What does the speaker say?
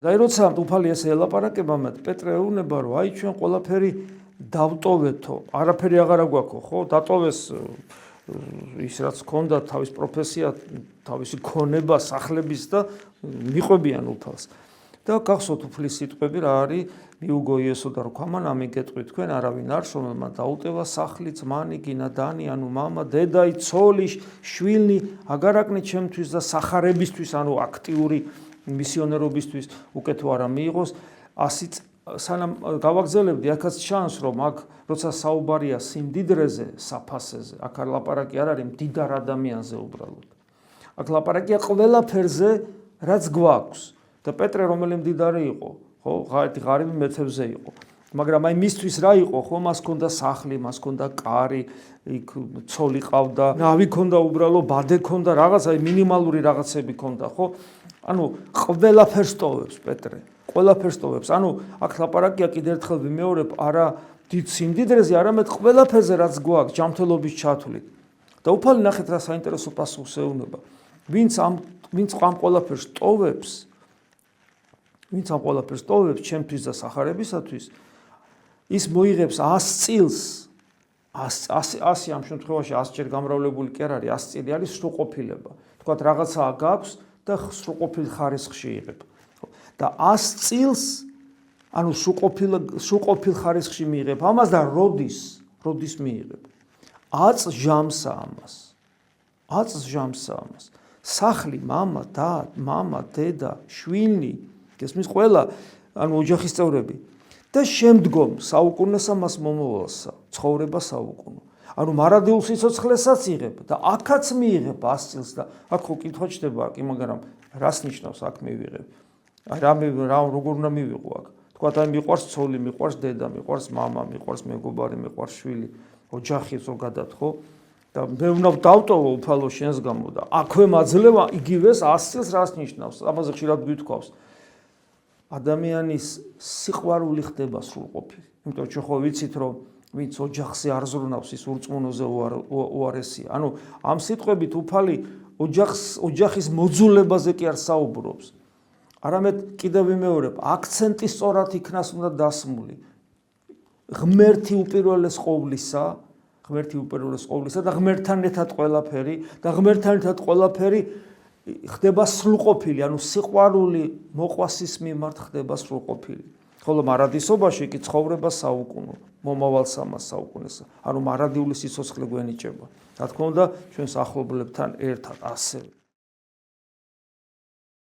და როცა უფალი ესე ელაპარაკება მათ პეტრე ეუბნება რომ აი ჩვენ ყველაფერი დავტოვეთო, არაფერი აღარ აგვაქვს ხო? დატოვეს ის რაც ჰქონდა თავის პროფესია, თავისი ქონება, სახლების და მიყვებიან უფალს. და გახსოვთ უფლის სიტყვები რა არის მიუგო იესო და რქვამან ამი გეტყვით თქვენ არავინ არის რომელმან დაუტევა სახლი, ძმანი, გინა, დანი, ანუ მამა, დედაი, ცოლი, შვილი, აგარაკნით ჩემთვის და სახარებისთვის, ანუ აქტიური მისიონერობისთვის უკეთ ვარა მიიღოს, ასიც სანამ გავაგზავნებდი, აქაც ჩანს რომ აქ როცა საუბარია სიმდიდრეზე, საფასეზე, აქ არ ლაპარაკი არ არის მდიდარ ადამიანზე უბრალოდ. აქ ლაპარაკია ყველაფერზე, რაც გვაქვს. და პეტრე რომელი მდიდარი იყო, ხო, ღარიბი მეცევზე იყო. მაგრამ აი მისთვის რა იყო, ხო, მას ჰქონდა სახლი, მას ჰქონდა კარი, იქ ცოლი ყავდა, ნავი ჰქონდა უბრალოდ, ბადე ჰქონდა, რაღაც აი მინიმალური რაღაცები ჰქონდა, ხო? ანუ ყველაფერს ტოვებს პეტრე, ყველაფერს ტოვებს. ანუ აქ ლაპარაკია კიდევ ერთხელ ვიმეორებ, არა დიდ სიმდიდრეზე, არამედ ყველაფერზე რაც გვაქვს, ჯანმრთელობის ჩათვლით. და უფალი ნახეთ რა საინტერესო პასუხს ეუბნება. ვინც ამ ყველაფერს ტოვებს, ჩემთვის და სახარებისათვის, ის მოიღებს 100 წილს, 100 ამ შემთხვევაში 100 ჯერ გამრავლებული კი არ არის, 100 წილი არის სრულყოფილება. თქვათ რაღაცა გაქვს და სრულყოფილ ხარისხში იღებ. და 100 წილს, ანუ სრულყოფილ ხარისხში მიიღებ ამას და როდის მიიღებ? 100 ჟამსა ამას. 100 ჟამსა ამას. სახლი, მამა, დედა, შვილი, გესმის ყველა, ანუ ოჯახის წევრები. და შემდგომ საუკუნესა მას მომავალსა, ცხოვრება საუკუნო. ანუ მარადიულ სიცოცხლესაც იღებ და აქაც მიიღებ 100 წილს და აქ ხო კითხვა ჩდება, კი, მაგრამ რას ნიშნავს აქ მივიღებ? როგორ უნდა მივიღო აქ? თქვათ აი მიყვარს ცოლი, მიყვარს დედა, მიყვარს მამა, მიყვარს მეგობარი, მიყვარს შვილი, ოჯახი ზოგადად, ხო? და მე უნდა დავტოვო უფალო შენს გამო და აქვე მაძლევა იგივეს 100 წელს რას ნიშნავს? ამაზე ხშირად გვითქვავს. ადამიანის სიყვარული ხდება სრულყოფილი. იმიტომ რომ ხო ვიცით რომ ვინც ოჯახზე არ ზრუნავს, ის ურწმუნოზე უარესია. ანუ ამ სიტყვებით უფალი ოჯახის მოძულებაზე კი არ საუბრობს. არამედ კიდევ ვიმეორებ, აქცენტი სწორად იქნას უნდა დასმული. ღმერთი უპირველეს ყოვლისა და ღმერთთან ერთად ყველაფერი ხდება სრულყოფილი, ანუ სიყვარული მოყვასის მიმართ ხდება სრულყოფილი. ხოლო მარადისობაში კი ცხოვრება საუკუნო, მომავალსა მას საუკუნესა. ანუ მარადიული სიცოცხლე გვენიჭება. რა თქმა უნდა, ჩვენს ახლობლებთან ერთად ასევე.